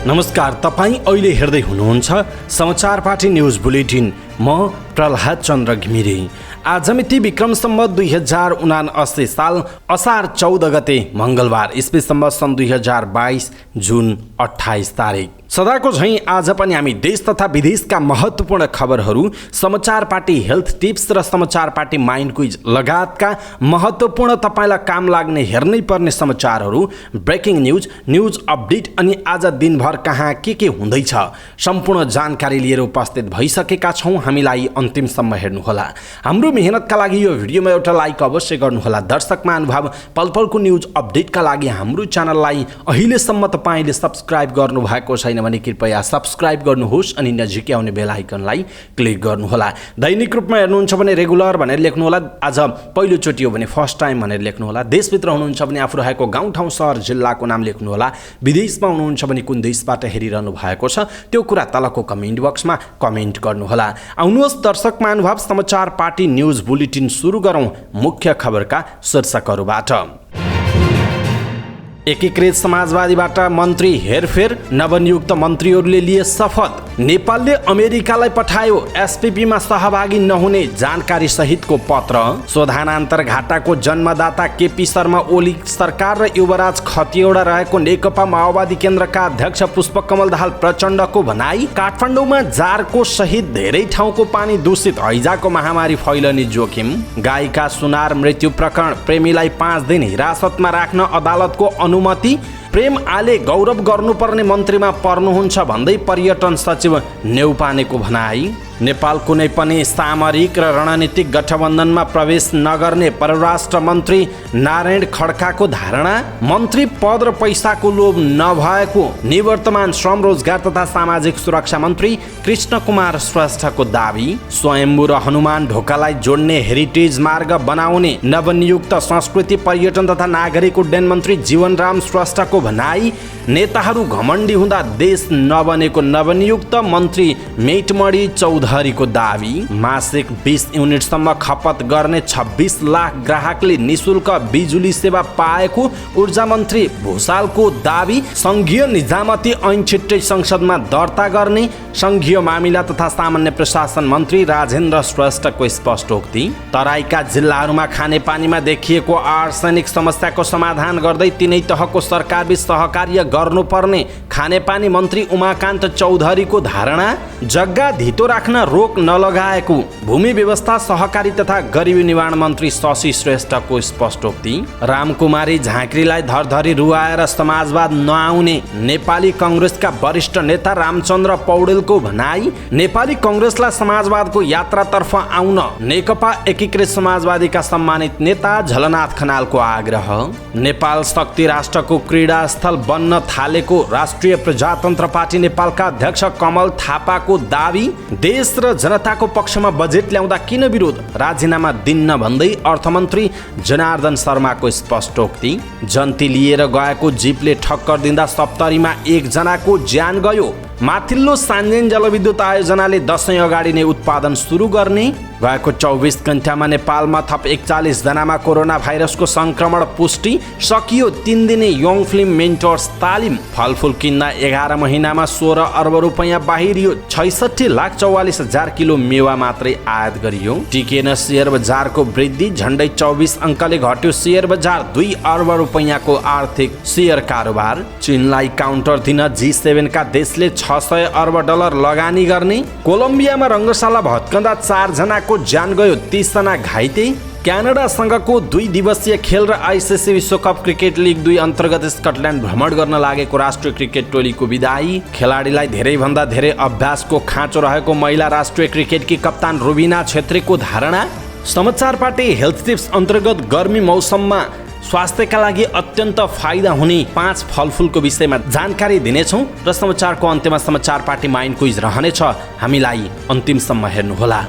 नमस्कार, तपाईं अहिले हेर्दै हुनुहुन्छ समाचार पार्टी न्युज बुलेटिन। म प्रहलाद चन्द्र घिमिरे। आज मिति विक्रम सम्वत 2079 साल असार 14 गते मंगलबार, ईस्वी सम्वत सन् 2022 जुन 28 तारिक। सदाको झैं आज पनि हामी देश तथा विदेशका महत्त्वपूर्ण खबरहरू, समाचार पार्टी हेल्थ टिप्स र समाचार पार्टी माइन्ड क्विज लगायतका महत्त्वपूर्ण तपाईलाई काम लाग्ने हेर्नै पर्ने समाचारहरू, ब्रेकिङ न्युज, न्युज अपडेट अनि आज दिनभर कहाँ के हुँदैछ सम्पूर्ण जानकारी लिएर उपस्थित भइसकेका छौं। हामीलाई अन्तिमसम्म हेर्नुहोला। हाम्रो मेहनतका लागि यो भिडियोमा एउटा लाइक अवश्य गर्नुहोला। दर्शक महानुभाव, पलपलको न्युज अपडेटका लागि हाम्रो च्यानललाई अहिलेसम्म तपाईले सब्स्क्राइब गर्नु भएको छैन भने कृपया सब्स्क्राइब गर्नुहोस् अनि नजिकै आउने बेल आइकनलाई क्लिक गर्नुहोला। दैनिक रूपमा हेर्नुहुन्छ भने रेगुलर भनेर लेख्नुहोला। आज पहिलो चोटि हो भने फर्स्ट टाइम भनेर लेख्नुहोला। देशभित्र हुनुहुन्छ भने आफू रहेको गाउँ ठाउँ सहर जिल्लाको नाम लेख्नुहोला। विदेशमा हुनुहुन्छ भने कुन देशबाट हेरिरहनु भएको छ त्यो कुरा तलको कमेन्ट बक्समा कमेन्ट गर्नुहोला। आउनुहोस् दर्शक महानुभाव, समाचार पार्टी न्युज बुलेटिन सुरु गरौं मुख्य खबरका शीर्षकहरूबाट। एकीकृत समाजवादीबाट मन्त्री हेरफेर, नवनियुक्त मन्त्रीहरूले लिए शपथ। नेपालले अमेरिकालाई पठायो एसपीपीमा सहभागी नहुने जानकारी सहितको पत्र। शोधानान्तर घाटाको जन्मदाता केपी शर्मा ओली सरकार र युवराज खतिवडा रहेको नेकपा माओवादी केन्द्रका अध्यक्ष पुष्पकमल दाहाल प्रचण्डको भनाई। काठमाडौँमा जारको सहित धेरै ठाउँको पानी दूषित, हैजाको महामारी फैलने जोखिम। गाईका सुनार मृत्यु प्रकरण, प्रेमीलाई 5 दिन हिरासतमा राख्न अदालतको अनुमति। प्रेम आले गौरव गर्नुपर्ने मन्त्रीमा पर्नुहुन्छ भन्दै पर्यटन सचिव नेउपानेको भनाई। नेपाल कुनै पनि सामरिक र रणनीतिक गठबन्धनमा प्रवेश नगर्ने परराष्ट्र मन्त्री नारायण खड्काको धारणा। मन्त्री पद र पैसाको लोभ नभएको निवर्तमान श्रम रोजगार तथा सामाजिक सुरक्षा मन्त्री कृष्ण कुमार श्रेष्ठको दावी। स्वयम्भू र हनुमान ढोकालाई जोड्ने हेरिटेज मार्ग बनाउने नवनियुक्त संस्कृति पर्यटन तथा नागरिक उड्डयन मन्त्री जीवनराम श्रेष्ठको भनाई। नेताहरू घमण्डी हुँदा देश नबनेको नवनियुक्त मन्त्री मेटमणि चौधरीको दावी। मासिक 20 युनिटसम्म खपत गर्ने 26 लाख ग्राहकले निशुल्क बिजुली सेवा पाएको ऊर्जा मन्त्री भूषालको दावी। संघीय निजामती ऐन छिट्टै संसदमा दर्ता गर्ने संघीय मामिला तथा सामान्य प्रशासन मन्त्री राजेन्द्र श्रेष्ठको स्पष्टोक्ति। तराईका जिल्लाहरूमा खानेपानीमा देखिएको आर्सेनिक समस्याको समाधान गर्दै तिनै तहको सरकारबीच सहकार्य गर्नुपर्ने खानेपानी मन्त्री उमाकान्त चौधरीको धारणा। जग्गा धितो राख्न रोक नलगाएको भूमि व्यवस्था सहकारी तथा गरिबी निवारण मन्त्री शशि श्रेष्ठको स्पष्टोक्ति। रामकुमारी झाँक्रीलाई धरधरी रुवाएर समाजवाद नआउने नेपाली कङ्ग्रेसका वरिष्ठ नेता रामचन्द्र पौडेलको भनाई। नेपाली कङ्ग्रेसलाई समाजवादको यात्रातर्फ आउन नेकपा एकीकृत समाजवादीका सम्मानित नेता झलनाथ खनालको आग्रह। नेपाल शक्ति राष्ट्रको क्रीडा स्थल बन्न थालेको राष्ट्रिय प्रजातन्त्र पार्टी नेपालका अध्यक्ष कमल थापाको दावी। देश र जनताको पक्षमा बजेट ल्याउँदा किन विरोध, राजीनामा दिन्न भन्दै अर्थमन्त्री जनार्दन शर्माको स्पष्टोक्ति। जन्ती लिएर गएको जीपले ठक्कर दिँदा 70मा 1 जनाको ज्यान गयो। माथिल्लो सान्जेन जलविद्युत आयोजनाले दशैं अगाडि नै उत्पादन सुरु गर्ने। गएको 24 घण्टामा नेपालमा थप 41 जनामा कोरोना भाइरसको संक्रमण पुष्टि। सकियो 3 दिने यङ फिल्म मेन्टर्स तालिम। फलफुल किन्दा 11 महिनामा 16 अर्ब रुपैयाँ बाहिरियो। 66,44,000 किलो मेवा मात्रै आयात गरियो। टिकेन शेयर बजारको वृद्धि, झण्डै 24 अङ्कले घट्यो शेयर बजार। 2 अर्ब रुपैयाँको आर्थिक शेयर कारोबार। चीनलाई काउन्टर दिन G7 का देशले 600 अर्ब डलर लगानी गर्ने। कोलम्बियामा रङ्गशाला भत्कँदा 4 जनाको ज्यान गयो, 30 जना घाइते। क्यानाडासँगको 2 दिवसीय खेल र आइसिसी विश्वकप क्रिकेट लिग 2 अन्तर्गत स्कटल्यान्ड भ्रमण गर्न लागेको राष्ट्रिय क्रिकेट टोलीको विदाई। खेलाडीलाई धेरैभन्दा धेरै अभ्यासको खाँचो रहेको महिला राष्ट्रिय क्रिकेटकी कप्तान रुबिना छेत्रीको धारणा। समाचार पार्टी हेल्थ टिप्स अन्तर्गत गर्मी मौसममा स्वास्थ्यका लागि अत्यन्त फाइदा हुने 5 फलफुलको विषयमा जानकारी दिनेछौँ र समाचारको अन्त्यमा समाचार पार्टी माइन्ड क्विज रहनेछ। हामीलाई अन्तिमसम्म हेर्नुहोला।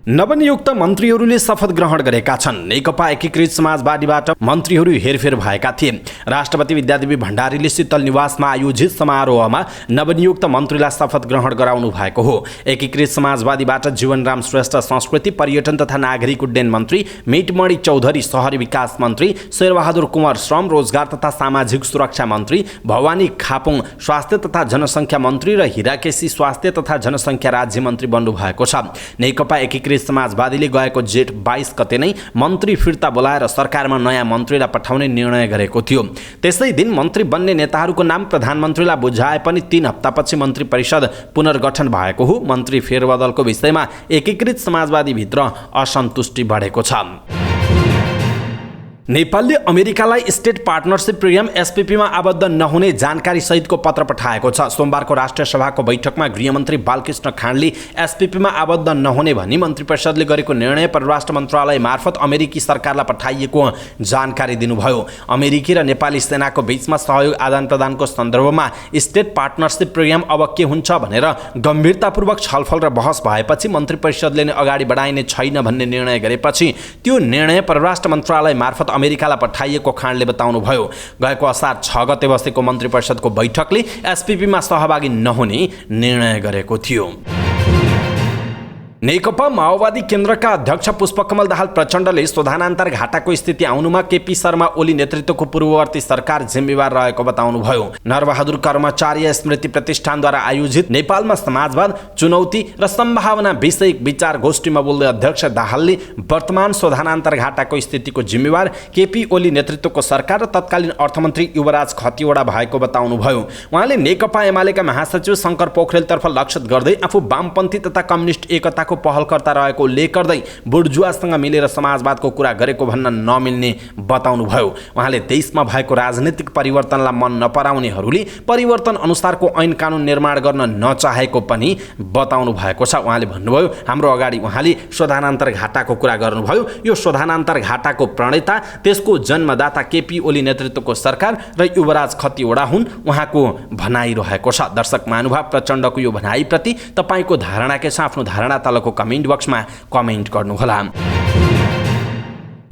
नवनियुक्त मन्त्रीहरूले शपथ ग्रहण गरेका छन्। नेकपा एकीकृत समाजवादीबाट मन्त्रीहरू हेरफेर भएका थिए। राष्ट्रपति विद्यादेवी भण्डारीले शीतल निवासमा आयोजित समारोहमा नवनियुक्त मन्त्रीलाई शपथ ग्रहण गराउनु भएको हो। एकीकृत समाजवादीबाट जीवनराम श्रेष्ठ संस्कृति पर्यटन तथा नागरिक उड्डयन मन्त्री, मितमणि चौधरी शहरी विकास मन्त्री, शेरबहादुर कुँवर श्रम रोजगार तथा सामाजिक सुरक्षा मन्त्री, भवानी खापुङ स्वास्थ्य तथा जनसङ्ख्या मन्त्री र हिराकेशी स्वास्थ्य तथा जनसङ्ख्या राज्य मन्त्री बन्नुभएको छ। नेकपा एकीकृत समाजवादीले गएको जेठ 22 गते नै मन्त्री फिर्ता बोलाएर सरकारमा नयाँ मन्त्रीलाई पठाउने निर्णय गरेको थियो। त्यसै दिन मन्त्री बन्ने नेताहरूको नाम प्रधानमन्त्रीलाई बुझाए पनि 3 हप्तापछि मन्त्री परिषद पुनर्गठन भएको हो। मन्त्री फेरबदलको विषयमा एकीकृत समाजवादीभित्र असन्तुष्टि बढेको छ। नेपालले अमेरिकालाई स्टेट पार्टनरसिप प्रोग्राम एसपीपीमा आबद्ध नहुने जानकारी सहितको पत्र पठाएको छ। सोमबारको राष्ट्रिय सभाको बैठकमा गृहमन्त्री बालकृष्ण खाँडले एसपीपीमा आबद्ध नहुने भनी मन्त्री परिषदले गरेको निर्णय परराष्ट्र मन्त्रालय मार्फत अमेरिकी सरकारलाई पठाइएको जानकारी दिनुभयो। अमेरिकी र नेपाली सेनाको बीचमा सहयोग आदान प्रदानको सन्दर्भमा स्टेट पार्टनरसिप प्रोग्राम अब के हुन्छ भनेर गम्भीरतापूर्वक छलफल र बहस भएपछि मन्त्री परिषदले नै अगाडि बढाइने छैन भन्ने निर्णय गरेपछि त्यो निर्णय परराष्ट्र मन्त्रालय मार्फत अमेरिकालाई पठाइएको खाँडले बताउनुभयो। गएको असार 6 गते बसेको मन्त्री परिषदको बैठकले एसपीपीमा सहभागी नहुने निर्णय गरेको थियो। नेकपा माओवादी केन्द्रका अध्यक्ष पुष्पकमल दाहाल प्रचण्डले शोधनान्तर घाटाको स्थिति आउनुमा केपी शर्मा ओली नेतृत्वको पूर्ववर्ती सरकार जिम्मेवार रहेको बताउनुभयो। नरबहादुर कर्मचारी स्मृति प्रतिष्ठानद्वारा आयोजित नेपालमा समाजवाद, चुनौती र सम्भावना विषयक विचार गोष्ठीमा बोल्दै अध्यक्ष दाहालले वर्तमान शोधनान्तर घाटाको स्थितिको जिम्मेवार केपी ओली नेतृत्वको सरकार र तत्कालीन अर्थमन्त्री युवराज खतिवडा भएको बताउनुभयो। उहाँले नेकपा एमालेका महासचिव शङ्कर पोखरेलतर्फ लक्षित गर्दै आफू वामपन्थी तथा कम्युनिस्ट एकताको पहलकर्ता रहेको उल्लेख गर्दै बुर्जुवासँग मिलेर समाजवादको कुरा गरेको भन्न नमिल्ने बताउनुभयो। उहाँले देशमा भएको राजनीतिक परिवर्तनलाई मन नपराउनेहरूले परिवर्तन अनुसारको ऐन कानुन निर्माण गर्न नचाहेको पनि बताउनु भएको छ। उहाँले भन्नुभयो, हाम्रो अगाडि उहाँले शोधनान्तर घाटाको कुरा गर्नुभयो। यो शोधनान्तर घाटाको प्रणेता त्यसको जन्मदाता केपी ओली नेतृत्वको सरकार र युवराज खतिवडा हुन्, उहाँको भनाइरहेको छ। दर्शक महानुभाव, प्रचण्डको यो भनाइप्रति तपाईँको धारणा के छ? आफ्नो धारणा तलको कमेन्ट बक्समा कमेन्ट गर्नुहोला।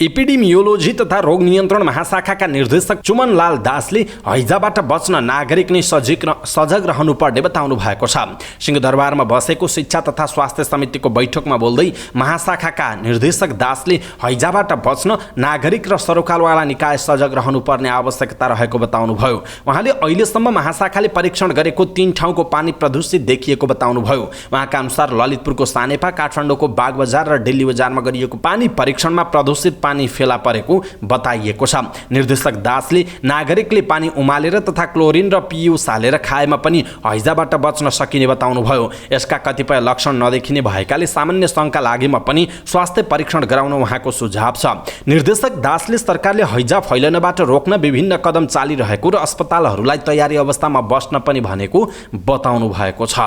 एपिडेमियोलोजी तथा रोग नियन्त्रण महाशाखाका निर्देशक चुमनलाल दासले हैजाबाट बच्न नागरिक नै सजग रहनुपर्ने बताउनु भएको छ। सिंहदरबारमा बसेको शिक्षा तथा स्वास्थ्य समितिको बैठकमा बोल्दै महाशाखाका निर्देशक दासले हैजाबाट बच्न नागरिक र सरोकारवाला निकाय सजग रहनुपर्ने आवश्यकता रहेको बताउनुभयो। उहाँले अहिलेसम्म महाशाखाले परीक्षण गरेको 3 ठाउँको पानी प्रदूषित देखिएको बताउनुभयो। उहाँका अनुसार ललितपुरको सानेपा, काठमाडौँको बागबजार र दिल्ली बजारमा गरिएको पानी परीक्षणमा प्रदूषित पानी फेला परेको बताइएको छ। निर्देशक दासले नागरिकले पानी उमालेर तथा क्लोरिन र पियुस हालेर खाएमा पनि हैजाबाट बच्न सकिने बताउनुभयो। यसका कतिपय लक्षण नदेखिने भएकाले सामान्य शङ्का लागेमा पनि स्वास्थ्य परीक्षण गराउन उहाँको सुझाव छ। निर्देशक दासले सरकारले हैजा फैलनबाट रोक्न विभिन्न कदम चालिरहेको र अस्पतालहरूलाई तयारी अवस्थामा बस्न पनि भनेको बताउनु भएको छ।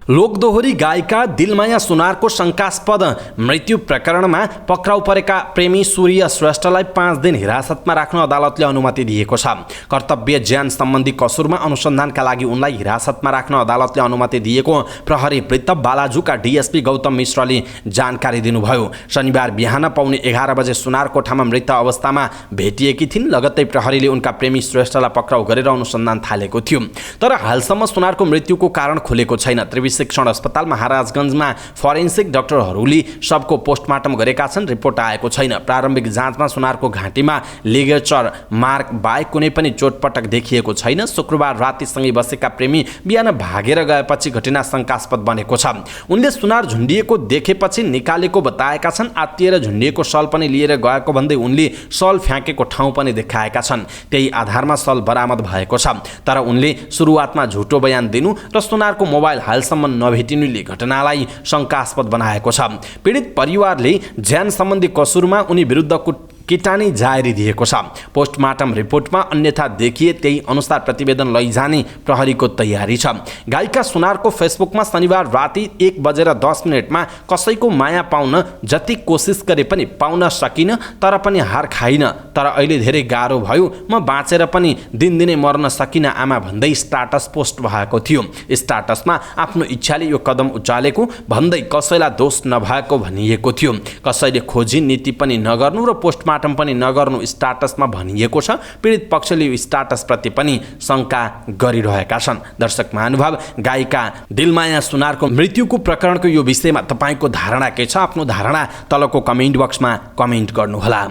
लोकदोहोरी गायिका दिलमाया सुनारको शङ्कास्पद मृत्यु प्रकरणमा पक्राउ परेका प्रेमी सूर्य श्रेष्ठलाई 5 दिन हिरासतमा राख्न अदालतले अनुमति दिएको छ। कर्तव्य ज्यान सम्बन्धी कसुरमा अनुसन्धानका लागि उनलाई हिरासतमा राख्न अदालतले अनुमति दिएको प्रहरी वृत्त बालाजुका डीएसपी गौतम मिश्रले जानकारी दिनुभयो। शनिबार बिहान पौने 11 बजे सुनार कोठामा मृत अवस्थामा भेटिएकी थिइन्। लगत्तै प्रहरीले उनका प्रेमी श्रेष्ठलाई पक्राउ गरेर अनुसन्धान थालेको थियो। तर हालसम्म सुनारको मृत्युको कारण खुलेको छैन। शिक्षण अस्पताल महाराजगञ्जमा फोरेन्सिक डाक्टरहरूले शवको पोस्टमार्टम गरेका छन्। रिपोर्ट आएको छैन। प्रारम्भिक जाँचमा सुनारको घाँटीमा लिगेचर मार्क बाहेक कुनै पनि चोटपटक देखिएको छैन। शुक्रबार रातिसँगै बसेका प्रेमी बिहान भागेर गएपछि घटना शङ्कास्पद बनेको छ। उनले सुनार झुन्डिएको देखेपछि निकालेको बताएका छन्। आत्तिएर झुन्डिएको सल पनि लिएर गएको भन्दै उनले सल फ्याँकेको ठाउँ पनि देखाएका छन्। त्यही आधारमा सल बरामद भएको छ। तर उनले सुरुवातमा झुटो बयान दिनु र सुनारको मोबाइल हालसम्म नभेटिनुले घटनालाई शङ्कास्पद बनाएको छ। पीडित परिवारले ज्यान सम्बन्धी कसुरमा उनी विरुद्धको किटानी जारी दिएको छ। पोस्टमार्टम रिपोर्टमा अन्यथा देखिए त्यही अनुसार प्रतिवेदन लैजाने प्रहरीको तयारी छ। गाईका सुनारको फेसबुकमा शनिबार राति 1:10 कसैको माया पाउन जति कोसिस गरे पनि पाउन सकिन, तर पनि हार खाइन। तर अहिले धेरै गाह्रो भयो, म बाँचेर पनि दिनदिनै मर्न सकिन आमा भन्दै स्टाटस पोस्ट भएको थियो। स्टाटसमा आफ्नो इच्छाले यो कदम उचालेको भन्दै कसैलाई दोष नभएको भनिएको थियो। कसैले खोजी नीति पनि नगर्नु र पोस्टमार्टम पनि नगर्नु स्टाटसमा भनिएको छ। पीडित पक्षले यो स्टाटसप्रति पनि शङ्का गरिरहेका छन्। दर्शक महानुभाव, गायिका दिलमाया सुनारको मृत्युको प्रकरणको यो विषयमा तपाईँको धारणा के छ? आफ्नो धारणा तलको कमेन्ट बक्समा कमेन्ट गर्नुहोला।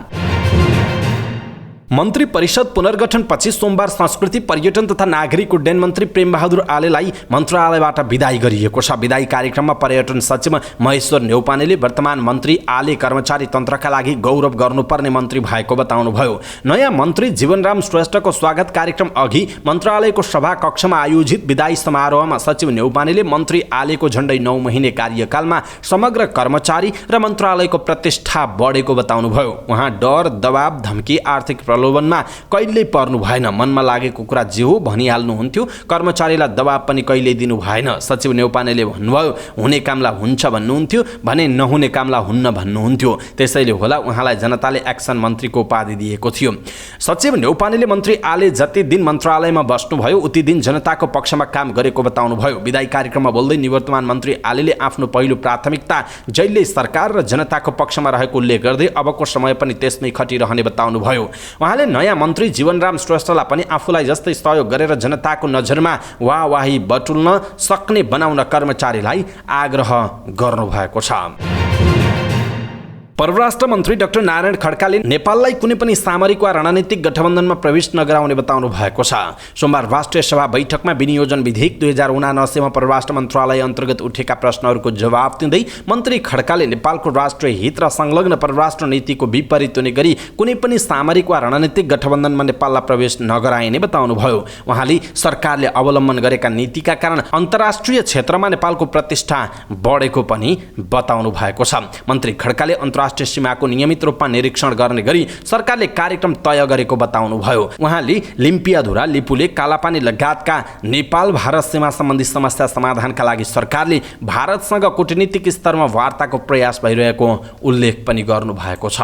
मन्त्री परिषद पुनर्गठनपछि सोमबार संस्कृति पर्यटन तथा नागरिक उड्डयन मन्त्री प्रेमबहादुर आलेलाई मन्त्रालयबाट विदाई गरिएको छ। विदाई कार्यक्रममा पर्यटन सचिव महेश्वर न्यौपानेले वर्तमान मन्त्री आले कर्मचारी तन्त्रका लागि गौरव गर्नुपर्ने मन्त्री भएको बताउनुभयो। नयाँ मन्त्री जीवनराम श्रेष्ठको स्वागत कार्यक्रम अघि मन्त्रालयको सभा कक्षमा आयोजित विदाई समारोहमा सचिव न्यौपानेले मन्त्री आलेको झण्डै 9 महिने कार्यकालमा समग्र कर्मचारी र मन्त्रालयको प्रतिष्ठा बढेको बताउनुभयो। उहाँ डर, दबाव, धम्की, आर्थिक प्रलोभनमा कहिल्यै पर्नु भएन। मनमा लागेको कुरा जे हो भनिहाल्नुहुन्थ्यो। कर्मचारीलाई दबाब पनि कहिल्यै दिनु भएन। सचिव न्यौपानेले भन्नुभयो, हुने कामलाई हुन्छ भन्नुहुन्थ्यो भने नहुने कामलाई हुन्न भन्नुहुन्थ्यो। त्यसैले होला उहाँलाई जनताले एक्सन मन्त्रीको उपाधि दिएको थियो। सचिव न्यौपानेले मन्त्री आले जति दिन मन्त्रालयमा बस्नुभयो उति दिन जनताको पक्षमा काम गरेको बताउनुभयो। विदाई कार्यक्रममा बोल्दै निवर्तमान मन्त्री आलेले आफ्नो पहिलो प्राथमिकता जहिले सरकार र जनताको पक्षमा रहेको उल्लेख गर्दै अबको समय पनि त्यसमै खटिरहने बताउनुभयो। उहाँले नयाँ मन्त्री जीवनराम श्रेष्ठलाई पनि आफूलाई जस्तै सहयोग गरेर जनताको नजरमा वाहवाही बटुल्न सक्ने बनाउन कर्मचारीलाई आग्रह गर्नुभएको छ। परराष्ट्र मन्त्री डाक्टर नारायण खड्काले नेपाललाई कुनै पनि सामरिक वा रणनीतिक गठबन्धनमा प्रवेश नगराउने बताउनु भएको छ। सोमबार राष्ट्रिय सभा बैठकमा विनियोजन विधेयक 2079 मा परराष्ट्र मन्त्रालय अन्तर्गत उठेका प्रश्नहरूको जवाब दिँदै मन्त्री खड्काले नेपालको राष्ट्रिय हित र संलग्न परराष्ट्र नीतिको विपरीत हुने गरी कुनै पनि सामरिक वा रणनीतिक गठबन्धनमा नेपाललाई प्रवेश नगराइने बताउनुभयो। उहाँले सरकारले अवलम्बन गरेका नीतिका कारण अन्तर्राष्ट्रिय क्षेत्रमा नेपालको प्रतिष्ठा बढेको पनि बताउनु भएको छ। मन्त्री खड्काले राष्ट्रिय सीमाको नियमित रूपमा निरीक्षण गर्ने गरी सरकारले कार्यक्रम तय गरेको बताउनुभयो। उहाँले लिम्पियाधुरा, लिपुले, कालापानी लगायतका नेपाल भारत सीमा सम्बन्धी समस्या समाधानका लागि सरकारले भारतसँग कूटनीतिक स्तरमा वार्ताको प्रयास भइरहेको उल्लेख पनि गर्नुभएको छ।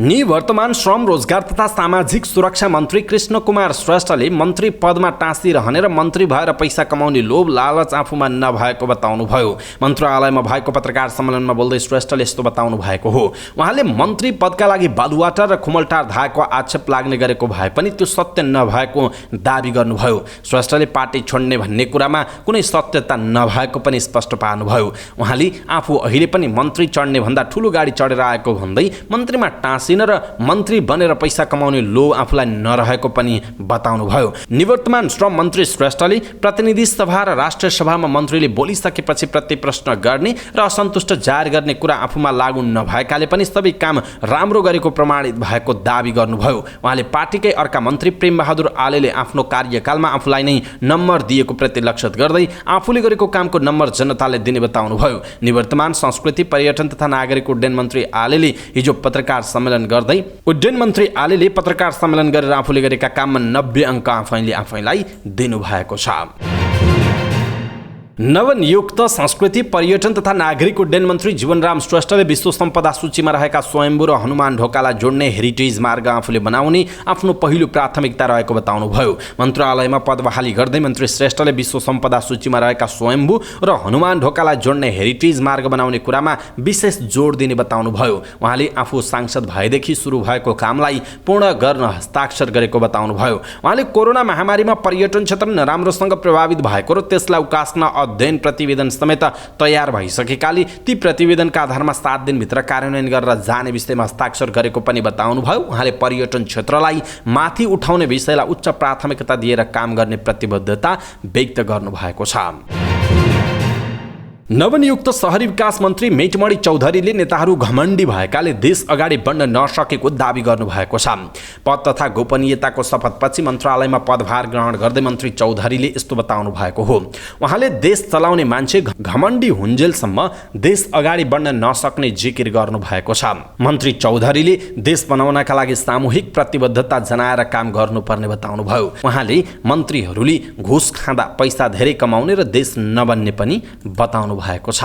निवर्तमान श्रम, रोजगार तथा सामाजिक सुरक्षा मन्त्री कृष्ण कुमार श्रेष्ठले मन्त्री पदमा टाँसिरहने र मन्त्री भएर पैसा कमाउने लोभ लालच आफूमा नभएको बताउनुभयो। मन्त्रालयमा भएको पत्रकार सम्मेलनमा बोल्दै श्रेष्ठले यस्तो बताउनु भएको हो। उहाँले मन्त्री पदका लागि बालुवाटार र खुमलटार धाएको आक्षेप लाग्ने गरेको भए पनि त्यो सत्य नभएको दाबी गर्नुभयो। श्रेष्ठले पार्टी छोड्ने भन्ने कुरामा कुनै सत्यता नभएको पनि स्पष्ट पार्नुभयो। उहाँले आफू अहिले पनि मन्त्री चढ्ने भन्दा ठुलो गाडी चढेर आएको भन्दै मन्त्रीमा टाँसिन र मन्त्री बनेर पैसा कमाउने लोभ आफूलाई नरहेको पनि बताउनुभयो। निवर्तमान श्रम मन्त्री श्रेष्ठले प्रतिनिधि सभा र राष्ट्रिय सभामा मन्त्रीले बोलिसकेपछि प्रति प्रश्न गर्ने र असन्तुष्ट जाहेर गर्ने कुरा आफूमा लागू नभएकाले पनि सबै काम राम्रो गरेको प्रमाणित भएको दाबी गर्नुभयो। उहाँले पार्टीकै अर्का मन्त्री प्रेमबहादुर आलेले आफ्नो कार्यकालमा आफूलाई नै नम्बर दिएको प्रति लक्षित गर्दै आफूले गरेको कामको नम्बर जनताले दिने बताउनुभयो। निवर्तमान संस्कृति पर्यटन तथा नागरिक उड्डयन मन्त्री आलेले हिजो पत्रकार सम्मेलन गर्दै उड्डयन मन्त्री आलेले पत्रकार सम्मेलन गरेर आफूले गरेका काममा 90 अङ्क आफैलाई दिनुभएको छ। नवनियुक्त संस्कृति पर्यटन तथा नागरिक उड्डयन मन्त्री जीवनराम श्रेष्ठले विश्व सम्पदा सूचीमा रहेका स्वयम्भू र हनुमान ढोकालाई जोड्ने हेरिटेज मार्ग आफूले बनाउने आफ्नो पहिलो प्राथमिकता रहेको बताउनुभयो। मन्त्रालयमा पद बहाली गर्दै मन्त्री श्रेष्ठले विश्व सम्पदा सूचीमा रहेका स्वयम्भू र हनुमान ढोकालाई जोड्ने हेरिटेज मार्ग बनाउने कुरामा विशेष जोड दिने बताउनुभयो। उहाँले आफू सांसद भएदेखि सुरु भएको कामलाई पूर्ण गर्न हस्ताक्षर गरेको बताउनुभयो। उहाँले कोरोना महामारीमा पर्यटन क्षेत्र नराम्रोसँग प्रभावित भएको र त्यसलाई उकास्न अध्ययन प्रतिवेदन समेत तयार भइसकेकाले ती प्रतिवेदनका आधारमा 7 दिनभित्र कार्यान्वयन गरेर जाने विषयमा हस्ताक्षर गरेको पनि बताउनुभयो। उहाँले पर्यटन क्षेत्रलाई माथि उठाउने विषयलाई उच्च प्राथमिकता दिएर काम गर्ने प्रतिबद्धता व्यक्त गर्नुभएको छ। नवनियुक्त शहरी विकास मन्त्री मेटमणि चौधरीले नेताहरू घमण्डी भएकाले देश अगाडि बढ्न नसकेको दावी गर्नुभएको छ। पद तथा गोपनीयताको शपथपछि मन्त्रालयमा पदभार ग्रहण गर्दै मन्त्री चौधरीले यस्तो बताउनु भएको हो। उहाँले देश चलाउने मान्छे घमण्डी हुन्जेलसम्म देश अगाडि बढ्न नसक्ने जिकिर गर्नुभएको छ। मन्त्री चौधरीले देश बनाउनका लागि सामूहिक प्रतिबद्धता जनाएर काम गर्नुपर्ने बताउनुभयो। उहाँले मन्त्रीहरूले घुस खाँदा पैसा धेरै कमाउने र देश नबन्ने पनि बताउनु भएको छ।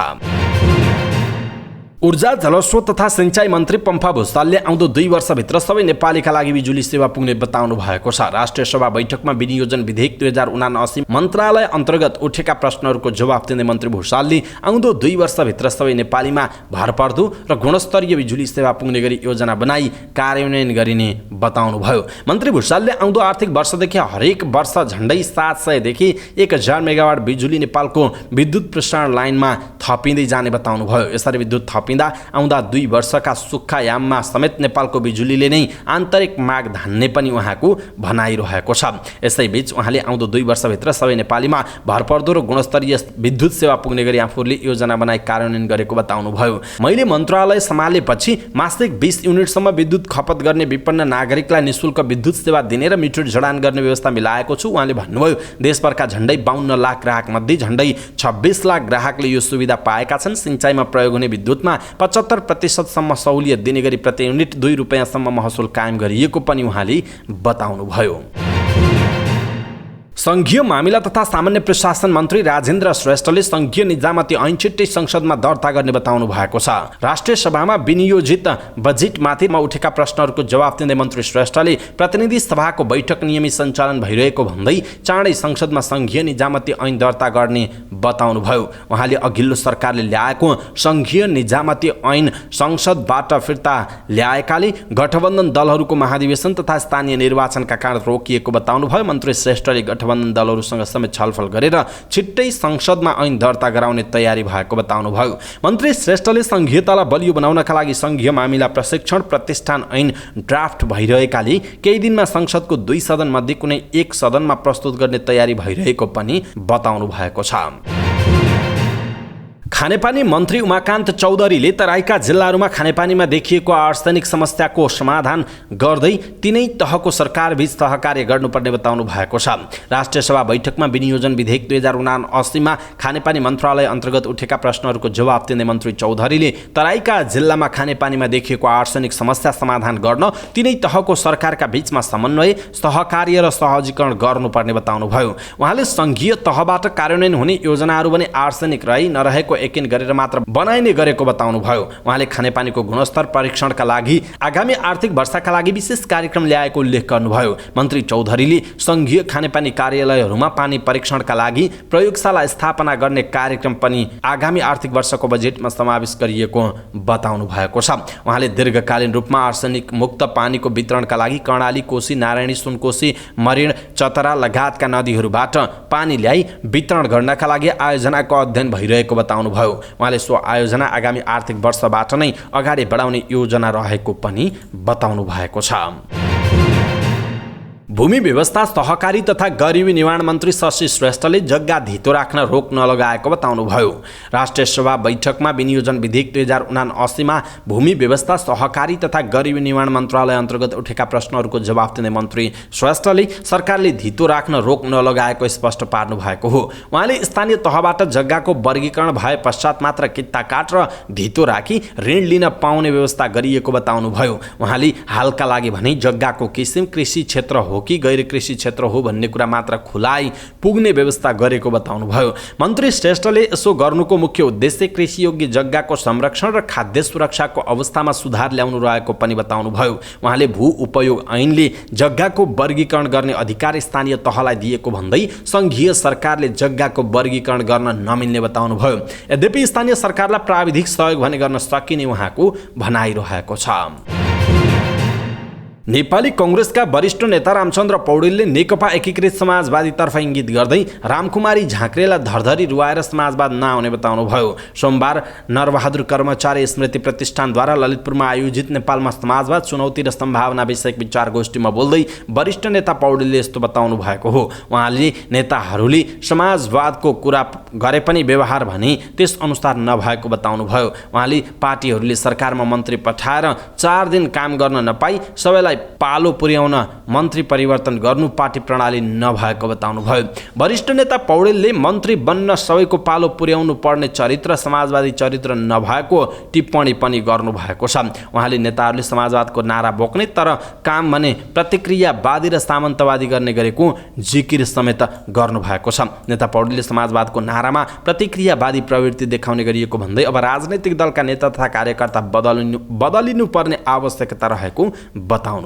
ऊर्जा जलस्रोत तथा सिंचाई मन्त्री पम्फा भुसालले आउँदो 2 वर्षभित्र सबै नेपालीका लागि बिजुली सेवा पुग्ने बताउनु भएको छ। राष्ट्रिय सभा बैठकमा विनियोजन विधेयक 2079 मन्त्रालय अन्तर्गत उठेका प्रश्नहरूको जवाफ दिँदै मन्त्री भुसालले आउँदो 2 वर्षभित्र सबै नेपालीमा भरपर्दो र गुणस्तरीय बिजुली सेवा पुग्ने गरी योजना बनाई कार्यान्वयन गरिने बताउनुभयो। मन्त्री भुसालले आउँदो आर्थिक वर्षदेखि हरेक वर्ष झण्डै 700 देखि 1000 मेगावाट बिजुली नेपालको विद्युत प्रसारण लाइनमा थपिँदै जाने बताउनुभयो। यसरी विद्युत थपिँदा आउँदा 2 वर्षका सुक्खायाममा समेत नेपालको बिजुलीले नै आन्तरिक माग धान्ने पनि उहाँको भनाइरहेको छ। यसैबीच उहाँले आउँदो 2 वर्षभित्र सबै नेपालीमा भरपर्दो र गुणस्तरीय विद्युत सेवा पुग्ने गरी आफूले योजना बनाई कार्यान्वयन गरेको बताउनुभयो। मैले मन्त्रालय सम्हालेपछि मासिक 20 युनिटसम्म विद्युत खपत गर्ने विपन्न नागरिकलाई निःशुल्क विद्युत सेवा दिने र मिटर जडान गर्ने व्यवस्था मिलाएको छु। उहाँले भन्नुभयो, देशभरका झण्डै 52 लाख ग्राहक मध्ये झण्डै 26 लाख ग्राहकले यो सुविधा पाएका छन्। सिंचाइमा प्रयोग हुने विद्युतमा 75% सहुलियत दिने गरी प्रति युनिट 2 रुपैयाँसम्म महसुल कायम गरिएको पनि उहाँले बताउनुभयो। संघीय मामिला तथा सामान्य प्रशासन मन्त्री राजेन्द्र श्रेष्ठले संघीय निजामती ऐन छिट्टै संसदमा दर्ता गर्ने बताउनु भएको छ। राष्ट्रिय सभामा विनियोजित बजेटमाथिमा उठेका प्रश्नहरूको जवाफ दिँदै मन्त्री श्रेष्ठले प्रतिनिधि सभाको बैठक नियमित सञ्चालन भइरहेको भन्दै चाँडै संसदमा संघीय निजामती ऐन दर्ता गर्ने बताउनुभयो। उहाँले अघिल्लो सरकारले ल्याएको संघीय निजामती ऐन संसदबाट फिर्ता ल्याएकाले गठबन्धन दलहरूको महाधिवेशन तथा स्थानीय निर्वाचनका कारण रोकिएको बताउनुभयो। मन्त्री श्रेष्ठले गठबन्धन दलहरूसँग समेत छलफल गरेर छिट्टै संसदमा ऐन दर्ता गराउने तयारी भएको बताउनुभयो। मन्त्री श्रेष्ठले संघीयतालाई बलियो बनाउनका लागि संघीय मामिला प्रशिक्षण प्रतिष्ठान ऐन ड्राफ्ट भइरहेकाले केही दिनमा संसदको 2 सदन मध्ये कुनै एक सदनमा प्रस्तुत गर्ने तयारी भइरहेको पनि बताउनु भएको छ। खानेपानी मन्त्री उमाकान्त चौधरीले तराईका जिल्लाहरूमा खानेपानीमा देखिएको आर्सेनिक समस्याको समाधान गर्दै तीनै तहको सरकारबीच सहकार्य गर्नुपर्ने बताउनु भएको छ। राष्ट्रिय सभा बैठकमा विनियोजन विधेयक 2079 मा खानेपानी मन्त्रालय अन्तर्गत उठेका प्रश्नहरूको जवाफ दिँदै मन्त्री चौधरीले तराईका जिल्लामा खानेपानीमा देखिएको आर्सेनिक समस्या समाधान गर्न तीनै तहको सरकारका बीचमा समन्वय, सहकार्य र सहजीकरण गर्नुपर्ने बताउनुभयो। उहाँले संघीय तहबाट कार्यान्वयन हुने योजनाहरू भने आर्सेनिक रही नरहेको यकिन गरेर मात्र बनाइने गरेको बताउनुभयो। उहाँले खानेपानीको गुणस्तर परीक्षणका लागि आगामी आर्थिक वर्षका लागि विशेष कार्यक्रम ल्याएको उल्लेख गर्नुभयो। मन्त्री चौधरीले संघीय खानेपानी कार्यालयहरूमा पानी परीक्षणका लागि प्रयोगशाला स्थापना गर्ने कार्यक्रम पनि आगामी आर्थिक वर्षको बजेटमा समावेश गरिएको बताउनु भएको छ। उहाँले दीर्घकालीन रूपमा आर्सेनिक मुक्त पानीको वितरणका लागि कर्णाली, कोशी, नारायणी, सुनकोशी, मरिण, चतरा लगायतका नदीहरूबाट पानी ल्याई वितरण गर्नका लागि आयोजनाको अध्ययन भइरहेको बताउनु भयो। उहाँले सो आयोजना आगामी आर्थिक वर्षबाट नै अगाडि बढाउने योजना रहेको पनि बताउनु भएको छ। भूमि व्यवस्था, सहकारी तथा गरिबी निवारण मन्त्री शशि श्रेष्ठले जग्गा धितो राख्न रोक नलगाएको बताउनुभयो। राष्ट्रिय सभा बैठकमा विनियोजन विधेयक 2079 मा भूमि व्यवस्था, सहकारी तथा गरिबी निवारण मन्त्रालय अन्तर्गत उठेका प्रश्नहरूको जवाफ दिँदै मन्त्री श्रेष्ठले सरकारले धितो राख्न रोक नलगाएको स्पष्ट पार्नु भएको हो। उहाँले स्थानीय तहबाट जग्गाको वर्गीकरण भए पश्चात मात्र कित्ता काट र धितो राखी ऋण लिन पाउने व्यवस्था गरिएको बताउनुभयो। उहाँले हालका लागि भने जग्गाको किसिम कृषि क्षेत्र हो कि गैर कृषि क्षेत्र हो भन्ने कुरा मात्र खुलाइ पुग्ने व्यवस्था गरेको बताउनुभयो। मन्त्री श्रेष्ठले यसो गर्नुको मुख्य उद्देश्य कृषि योग्य जग्गाको संरक्षण र खाद्य सुरक्षाको अवस्थामा सुधार ल्याउनु रहेको पनि बताउनुभयो। उहाँले भू उपयोग ऐनले जग्गाको वर्गीकरण गर्ने अधिकार स्थानीय तहलाई दिएको भन्दै संघीय सरकारले जग्गाको वर्गीकरण गर्न नमिल्ने बताउनुभयो। यद्यपि स्थानीय सरकारलाई प्राविधिक सहयोग भने गर्न सकिने उहाँको भनाइरहेको छ। नेपाली कांग्रेसका वरिष्ठ नेता रामचन्द्र पौडेलले नेकपा एकीकृत समाजवादीतर्फ इङ्गित गर्दै रामकुमारी झाँक्रीलाई धरधरी रुवाएर समाजवाद नआउने बताउनुभयो। सोमबार नरबहादुर कर्मचारी स्मृति प्रतिष्ठानद्वारा ललितपुरमा आयोजित नेपालमा समाजवाद चुनौती र सम्भावना विषयक विचार गोष्ठीमा बोल्दै वरिष्ठ नेता पौडेलले यस्तो बताउनु भएको हो। उहाँले नेताहरूले समाजवादको कुरा गरे पनि व्यवहार भने त्यस अनुसार नभएको बताउनुभयो। उहाँले पार्टीहरूले सरकारमा मन्त्री पठाएर 4 दिन काम गर्न नपाई सबैलाई पालो पुर्याउन मन्त्री परिवर्तन गर्नु पार्टी प्रणाली नभएको बताउनुभयो। वरिष्ठ नेता पौडेलले मन्त्री बन्न सबैको पालो पुर्याउनु पर्ने चरित्र समाजवादी चरित्र नभएको टिप्पणी पनि गर्नुभएको छ। उहाँले नेताहरूले समाजवादको नारा बोक्ने तर काम भने प्रतिक्रियावादी र सामन्तवादी गर्ने गरेको जिकिर समेत गर्नुभएको छ। नेता पौडेलले समाजवादको नारामा प्रतिक्रियावादी प्रवृत्ति देखाउने गरिएको भन्दै अब राजनैतिक दलका नेता तथा कार्यकर्ता बदलिनु पर्ने आवश्यकता रहेको बताउनुभयो।